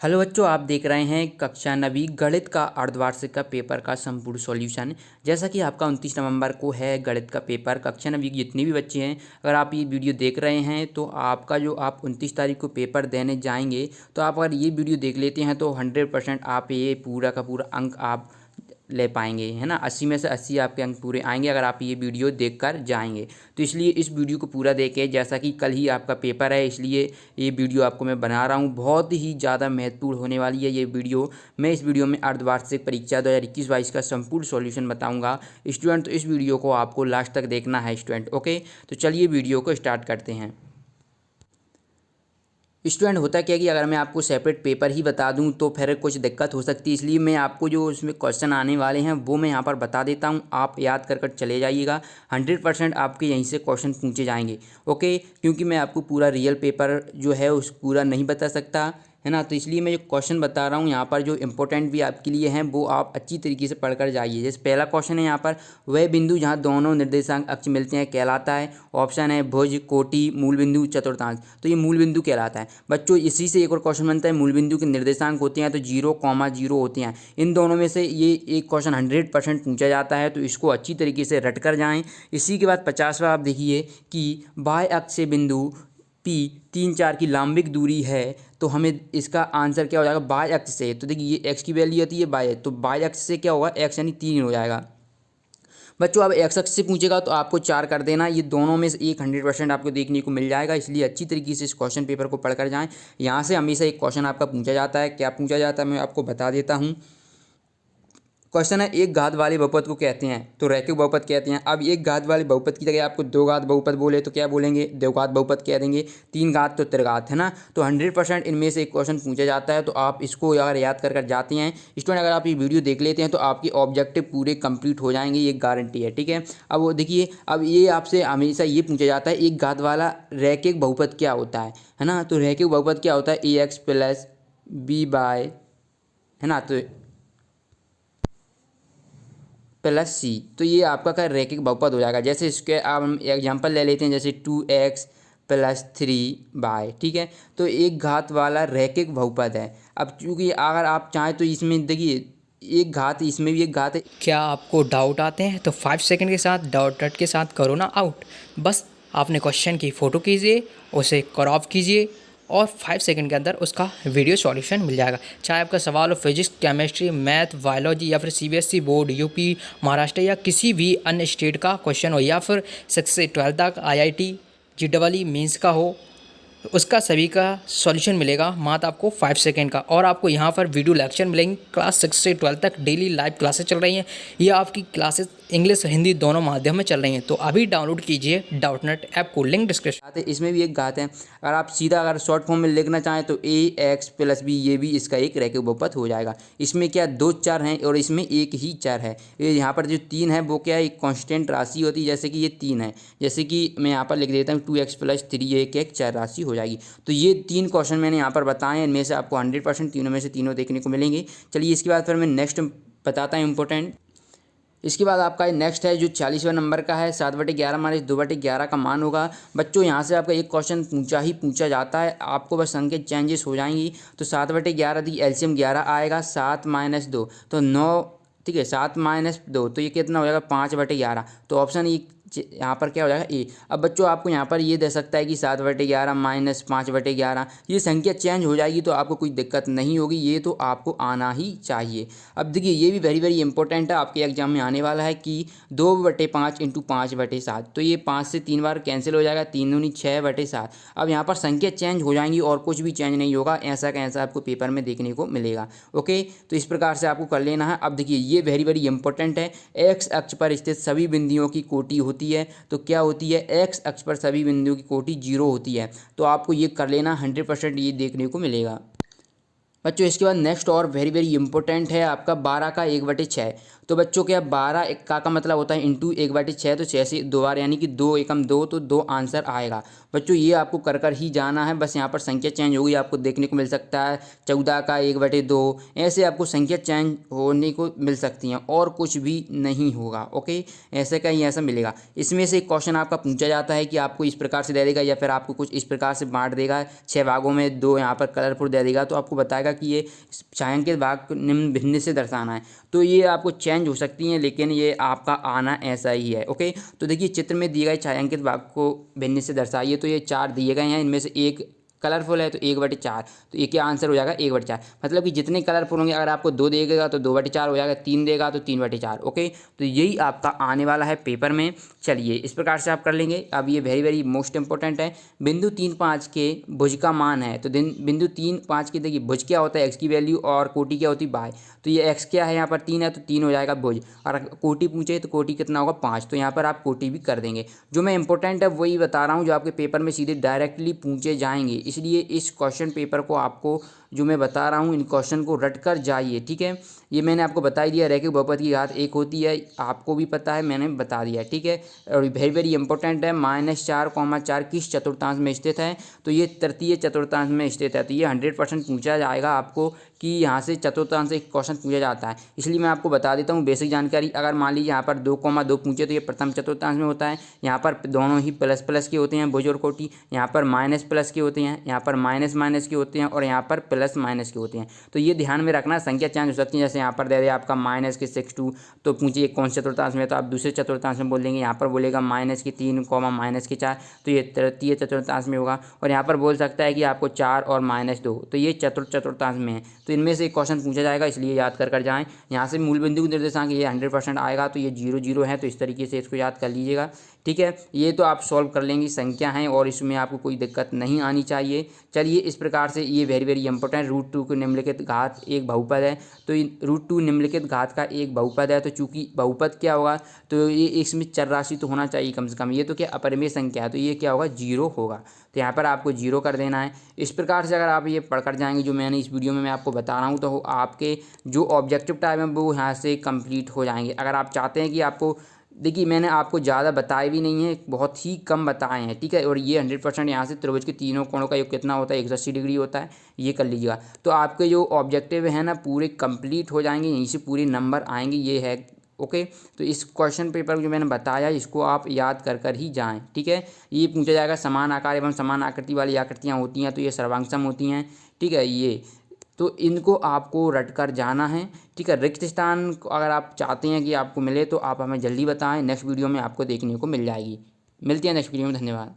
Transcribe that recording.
Hello बच्चों, आप देख रहे हैं कक्षा 9वीं गणित का अर्धवार्षिक का पेपर का संपूर्ण सॉल्यूशन। जैसा कि आपका 29 नवंबर को है गणित का पेपर। कक्षा 9वीं के जितने भी बच्चे हैं, अगर आप ये वीडियो देख रहे हैं तो आपका जो आप 29 तारीख को पेपर देने जाएंगे, तो आप अगर ये वीडियो देख लेते हैं तो 100% आप ये पूरा का पूरा अंक आप ले पाएंगे, है ना। 80 में से 80 आपके अंक पूरे आएंगे अगर आप ये वीडियो देखकर जाएंगे। तो इसलिए इस वीडियो को पूरा देखें। जैसा कि कल ही आपका पेपर है, इसलिए ये वीडियो आपको मैं बना रहा हूँ। बहुत ही ज़्यादा महत्वपूर्ण होने वाली है ये वीडियो। मैं इस वीडियो में अर्धवार्षिक परीक्षा 2021-22 का संपूर्ण सॉल्यूशन बताऊँगा स्टूडेंट। तो इस वीडियो को आपको लास्ट तक देखना है स्टूडेंट। ओके, तो चलिए वीडियो को स्टार्ट करते हैं। स्टूडेंट, होता क्या कि अगर मैं आपको सेपरेट पेपर ही बता दूं तो फिर कुछ दिक्कत हो सकती है, इसलिए मैं आपको जो उसमें क्वेश्चन आने वाले हैं वो मैं यहाँ पर बता देता हूं। आप याद कर चले जाइएगा। 100% आपके यहीं से क्वेश्चन पूछे जाएंगे। ओके, क्योंकि मैं आपको पूरा रियल पेपर जो है उस पूरा नहीं बता सकता, है ना। तो इसलिए मैं जो क्वेश्चन बता रहा हूँ यहाँ पर जो इंपॉर्टेंट भी आपके लिए हैं वो आप अच्छी तरीके से पढ़कर जाइए। जैसे पहला क्वेश्चन है यहाँ पर, वह बिंदु जहाँ दोनों निर्देशांक अक्ष मिलते हैं कहलाता है। ऑप्शन है भुज, कोटि, मूल बिंदु, चतुर्थांश। तो ये मूल बिंदु कहलाता है। बच्चों, इसी से एक और क्वेश्चन बनता है, मूल बिंदु के निर्देशांक होते हैं तो 0,0 होते हैं। इन दोनों में से ये एक क्वेश्चन 100% पूछा जाता है, तो इसको अच्छी तरीके से रट कर जाएँ। इसी के बाद 50वां आप देखिए कि बाह्य अक्ष से बिंदु P 3-4 की लंबिक दूरी है, तो हमें इसका आंसर क्या हो जाएगा बाह्य अक्ष से। तो देखिए ये x की वैल्यू आती है बाह्य, तो बाह्य अक्ष से क्या होगा x यानी 3 हो जाएगा। बच्चों, अब x अक्ष से पूछेगा तो आपको 4 कर देना। ये दोनों में से एक 100% आपको देखने को मिल जाएगा, इसलिए अच्छी तरीके से इस क्वेश्चन पेपर को पढ़कर जाएं। यहाँ से हमेशा एक क्वेश्चन आपका पूछा जाता है। क्या पूछा जाता है मैं आपको बता देता हूँ। क्वेश्चन है, एक घात वाले बहुपद को कहते हैं, तो रैखिक बहुपद कहते हैं। अब एक घात वाले बहुपद की जगह आपको दो घात बहुपद बोले तो क्या बोलेंगे, दो घात बहुपद कह देंगे। तीन घात तो त्रिघात, है ना। तो 100% इनमें से एक क्वेश्चन पूछा जाता है, तो आप इसको अगर याद कर जाते हैं स्टूडेंट, अगर आप ये वीडियो देख लेते हैं तो आपके ऑब्जेक्टिव पूरे कंप्लीट हो जाएंगे, ये गारंटी है। ठीक है, अब वो देखिए, अब ये आपसे हमेशा ये पूछा जाता है एक घात वाला रैखिक बहुपद क्या होता है ना। तो रैखिक बहुपद क्या होता है, AX + B/, है ना, तो +C। तो ये आपका क्या रैखिक बहुपद हो जाएगा। जैसे इसके अब हम एग्जांपल ले लेते हैं, जैसे 2x + 3y। ठीक है, तो एक घात वाला रैखिक बहुपद है। अब चूंकि अगर आप चाहें तो इसमें देखिए एक घात, इसमें भी एक घात है। क्या आपको डाउट आते हैं तो 5 सेकंड के साथ डाउट डट के साथ करो ना आउट। बस आपने क्वेश्चन की फ़ोटो कीजिए, उसे क्रॉप कीजिए और 5 सेकंड के अंदर उसका वीडियो सॉल्यूशन मिल जाएगा। चाहे आपका सवाल हो फिजिक्स, केमिस्ट्री, मैथ, बायोलॉजी या फिर CBSE बोर्ड, यूपी, महाराष्ट्र या किसी भी अन्य स्टेट का क्वेश्चन हो, या फिर 6 से 12 तक IIT, JEE मेंस का हो, उसका सभी का सॉल्यूशन मिलेगा मात्र आपको 5 सेकंड का। और आपको यहाँ पर वीडियो लेक्चर मिलेंगे। क्लास 6 से 12 तक डेली लाइव क्लासेस चल रही हैं। ये आपकी क्लासेस इंग्लिश हिंदी दोनों माध्यम में चल रही हैं। तो अभी डाउनलोड कीजिए डाउटनेट ऐप को, लिंक डिस्क्रिप्शन। इसमें भी एक घात है। अगर आप सीधा अगर शॉर्ट फॉर्म में लिखना चाहें तो AX + B, ये भी इसका एक रैखिक बहुपद हो जाएगा। इसमें क्या दो चर हैं और इसमें एक ही चर है। ये यहाँ पर जो 3 है वो क्या है, एक कांस्टेंट राशि होती है। जैसे कि ये 3 है, जैसे कि मैं यहाँ पर लिख देता हूँ 2x + 3, ये एक चर राशि हो जाएगी। तो ये 3 क्वेश्चन मैंने यहाँ पर बताए हैं, इनमें से आपको 100% तीनों में से तीनों देखने को मिलेंगे। चलिए इसके बाद फिर मैं नेक्स्ट बताता हूँ इंपॉर्टेंट। इसके बाद आपका नेक्स्ट है जो 40वां नंबर का है, 7/11 - 2/11 का मान होगा। बच्चों, यहाँ से आपका एक क्वेश्चन पूछा जाता है, आपको बस संख्या चेंजेस हो जाएंगी। तो 7/11 दी एलसीएम 11 आएगा, 7 - 2 तो 9। ठीक है, 7 - 2 तो ये कितना हो जाएगा 5/11। तो ऑप्शन यहाँ पर क्या हो जाएगा ए। अब बच्चों, आपको यहाँ पर ये दे सकता है कि 7/11 - 5/11, ये संख्या चेंज हो जाएगी तो आपको कोई दिक्कत नहीं होगी, ये तो आपको आना ही चाहिए। अब देखिए ये भी वेरी वेरी इंपॉर्टेंट है, आपके एग्जाम में आने वाला है कि 2/5 × 5/7। तो ये 5 से 3 बार कैंसिल हो जाएगा, 3 दूनी 6/7। अब यहाँ पर संख्या चेंज हो जाएंगी और कुछ भी चेंज नहीं होगा, ऐसा का ऐसा आपको पेपर में देखने को मिलेगा। ओके, तो इस प्रकार से आपको कर लेना है। अब देखिए ये वेरी वेरी इंपॉर्टेंट है, एक्स अक्ष पर स्थित सभी बिंदुओं की कोटि होती है। तो क्या होती है, एक्स अक्ष पर सभी बिंदुओं की कोटि 0 होती है। तो आपको ये कर लेना, 100% ये देखने को मिलेगा। बच्चों, इसके बाद नेक्स्ट और वेरी वेरी इंपॉर्टेंट है आपका 12 का 1/6। तो बच्चों क्या 12 का मतलब होता है इंटू 1/6, तो 6 से 2 बार यानी कि 2 एकम 2, तो 2 आंसर आएगा। बच्चों ये आपको कर कर ही जाना है। बस यहाँ पर संख्या चेंज होगी, आपको देखने को मिल सकता है 14 का 1/2, ऐसे आपको संख्या चेंज होने को मिल सकती हैं और कुछ भी नहीं होगा। ओके, ऐसे का ही ऐसा मिलेगा। इसमें से एक क्वेश्चन आपका पूछा जाता है कि आपको इस प्रकार से दे देगा या फिर आपको कुछ इस प्रकार से बांट देगा, 6 भागों में 2 यहाँ पर कलरफुल दे देगा, तो आपको बताएगा कि ये छायांकित भाग को निम्न भिन्न से दर्शाना है। तो ये आपको चेंज हो सकती हैं, लेकिन ये आपका आना ऐसा ही है। ओके, तो देखिए चित्र में दिए गए छायांकित भाग को भिन्न से दर्शाइए। तो ये 4 दिए गए हैं, इनमें से एक कलरफुल है तो 1/4, तो ये क्या आंसर हो जाएगा 1/4। मतलब कि जितने कलरफुल होंगे, अगर आपको 2 देगा तो 2/4 हो जाएगा, 3 देगा तो 3/4। ओके, तो यही आपका आने वाला है पेपर में। चलिए इस प्रकार से आप कर लेंगे। अब ये वेरी वेरी मोस्ट इंपॉर्टेंट है। बिंदु 3, 5 के भुज का मान है। तो बिंदु 3, 5 की देखिए भुज क्या होता है, एक्स की वैल्यू, और कोटि क्या होती है बाय। तो ये एक्स क्या है यहाँ पर 3 है, तो 3 हो जाएगा भुज, और कोटि पूछे तो कोटि कितना होगा 5, तो यहाँ पर आप कोटि भी कर देंगे। जो मैं इंपॉर्टेंट है वही बता रहा हूँ, जो आपके पेपर में सीधे डायरेक्टली पूछे जाएंगे। इसलिए इस क्वेश्चन पेपर को आपको जो मैं बता रहा हूँ, इन क्वेश्चन को रट कर जाइए। ठीक है, ये मैंने आपको बता ही दिया, रैखिक बहुपद की घात 1 होती है, आपको भी पता है, मैंने बता दिया। ठीक है, और वेरी वेरी इंपॉर्टेंट है, -4, 4 किस चतुर्थांश में स्थित है, तो ये तृतीय चतुर्थांश में स्थित है। तो ये 100% पूछा जाएगा आपको कि यहाँ से चतुर्थांश से क्वेश्चन पूछा जाता है। इसलिए मैं आपको बता देता हूँ बेसिक जानकारी। अगर मान लीजिए यहाँ पर 2,2 पूछे तो ये प्रथम चतुर्थांश में होता है। यहाँ पर दोनों ही प्लस प्लस के होते हैं भुज और कोटि, यहाँ पर माइनस प्लस के होते हैं, यहाँ पर माइनस माइनस के होते हैं, और यहाँ पर प्लस माइनस के होते हैं। तो ये ध्यान में रखना, संख्या चेंज हो सकती है। जैसे यहाँ पर दे दिया आपका -6 तो पूछिए कौन से चतुर्थांश में, तो आप दूसरे चतुर्थांश में बोल देंगे। यहाँ पर बोलेगा -3, -4, तो ये तृतीय चतुर्थांश में होगा। और यहाँ पर बोल सकता है कि आपको 4 और -2, तो ये चतुर्थांश में है। तो इनमें से एक क्वेश्चन पूछा जाएगा, इसलिए याद कर जाएँ। यहाँ से मूल बिंदु निर्देशांक ये 100% आएगा, तो ये 0 0 है, तो इस तरीके से इसको याद कर लीजिएगा। ठीक है, ये तो आप सॉल्व कर लेंगे, संख्या है और इसमें आपको कोई दिक्कत नहीं आनी चाहिए। चलिए इस प्रकार से ये वेरी वेरी इंपॉर्टेंट, √2 को निम्नलिखित घात एक बहुपद है। तो √2 निम्नलिखित घात का एक बहुपद है। तो चूंकि बहुपद क्या होगा, तो ये इसमें चर राशि तो होना चाहिए कम से कम। ये तो क्या अपरिमेय संख्या है, तो ये क्या होगा 0 होगा। तो यहाँ पर आपको 0 कर देना है। इस प्रकार से अगर आप ये पढ़कर जाएंगे, जो मैंने इस वीडियो में मैं आपको बता रहा हूँ, तो आपके जो ऑब्जेक्टिव टाइम है वो यहाँ से कंप्लीट हो जाएंगे। अगर आप चाहते हैं कि आपको, देखिए मैंने आपको ज़्यादा बताए भी नहीं है, बहुत ही कम बताए हैं। ठीक है, और ये 100% यहाँ से त्रिभुज के तीनों कोणों का योग कितना होता है 180 डिग्री होता है, ये कर लीजिएगा। तो आपके जो ऑब्जेक्टिव है ना पूरे कंप्लीट हो जाएंगे, यहीं से पूरे नंबर आएंगे, ये है। ओके, तो इस क्वेश्चन पेपर जो मैंने बताया इसको आप याद कर ही जाएं। ठीक है, ये पूछा जाएगा समान आकार एवं समान आकृति वाली आकृतियाँ होती हैं, तो ये सर्वांगसम होती हैं। ठीक है, ये तो इनको आपको रट कर जाना है। ठीक है, रिक्त स्थान अगर आप चाहते हैं कि आपको मिले तो आप हमें जल्दी बताएं, नेक्स्ट वीडियो में आपको देखने को मिल जाएगी। मिलते हैं नेक्स्ट वीडियो में, धन्यवाद।